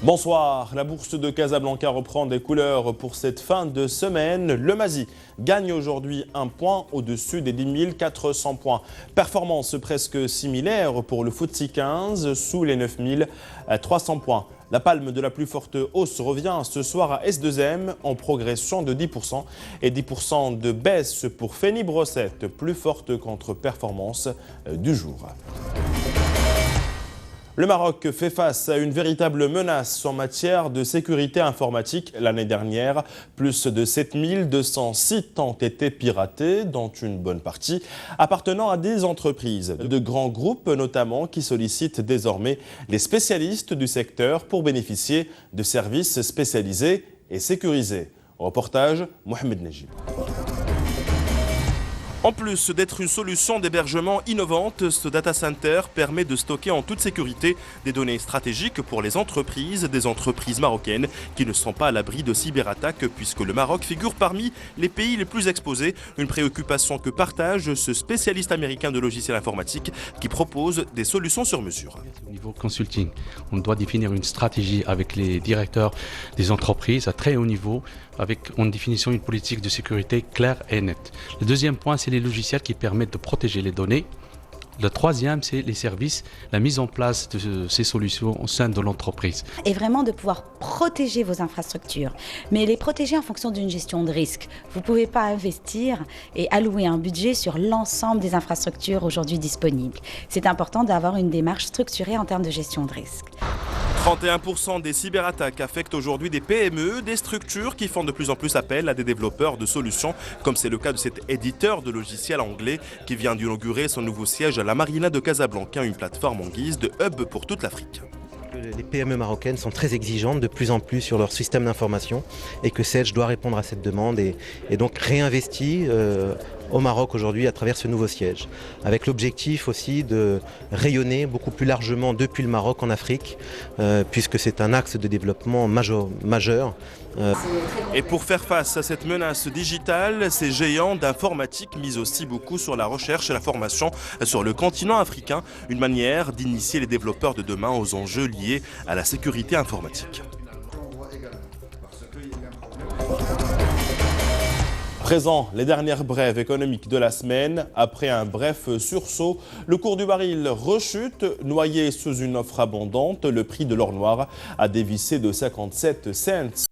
Bonsoir, la bourse de Casablanca reprend des couleurs pour cette fin de semaine. Le Mazi gagne aujourd'hui un point au-dessus des 10 400 points. Performance presque similaire pour le FTSE 15 sous les 9 300 points. La palme de la plus forte hausse revient ce soir à S2M en progression de 10% et 10% de baisse pour Fenib Rosette, plus forte contre-performance du jour. Le Maroc fait face à une véritable menace en matière de sécurité informatique. L'année dernière, plus de 7200 sites ont été piratés, dont une bonne partie appartenant à des entreprises, de grands groupes notamment, qui sollicitent désormais les spécialistes du secteur pour bénéficier de services spécialisés et sécurisés. Reportage, Mohamed Najib. En plus d'être une solution d'hébergement innovante, ce data center permet de stocker en toute sécurité des données stratégiques pour les entreprises, des entreprises marocaines qui ne sont pas à l'abri de cyberattaques puisque le Maroc figure parmi les pays les plus exposés. Une préoccupation que partage ce spécialiste américain de logiciels informatiques qui propose des solutions sur mesure. Au niveau consulting, on doit définir une stratégie avec les directeurs des entreprises à très haut niveau, avec en définition une politique de sécurité claire et nette. Le deuxième point, c'est les logiciels qui permettent de protéger les données. Le troisième, c'est les services, la mise en place de ces solutions au sein de l'entreprise. Et vraiment de pouvoir protéger vos infrastructures, mais les protéger en fonction d'une gestion de risque. Vous ne pouvez pas investir et allouer un budget sur l'ensemble des infrastructures aujourd'hui disponibles. C'est important d'avoir une démarche structurée en termes de gestion de risque. 31% des cyberattaques affectent aujourd'hui des PME, des structures qui font de plus en plus appel à des développeurs de solutions, comme c'est le cas de cet éditeur de logiciels anglais qui vient d'inaugurer son nouveau siège à la Marina de Casablanca, une plateforme en guise de hub pour toute l'Afrique. Les PME marocaines sont très exigeantes de plus en plus sur leur système d'information et que Sedge doit répondre à cette demande et donc réinvestit au Maroc aujourd'hui à travers ce nouveau siège, avec l'objectif aussi de rayonner beaucoup plus largement depuis le Maroc en Afrique, puisque c'est un axe de développement majeur. Et pour faire face à cette menace digitale, ces géants d'informatique misent aussi beaucoup sur la recherche et la formation sur le continent africain, une manière d'initier les développeurs de demain aux enjeux liés à la sécurité informatique. Présent, les dernières brèves économiques de la semaine. Après un bref sursaut, le cours du baril rechute. Noyé sous une offre abondante, le prix de l'or noir a dévissé de 57 cents.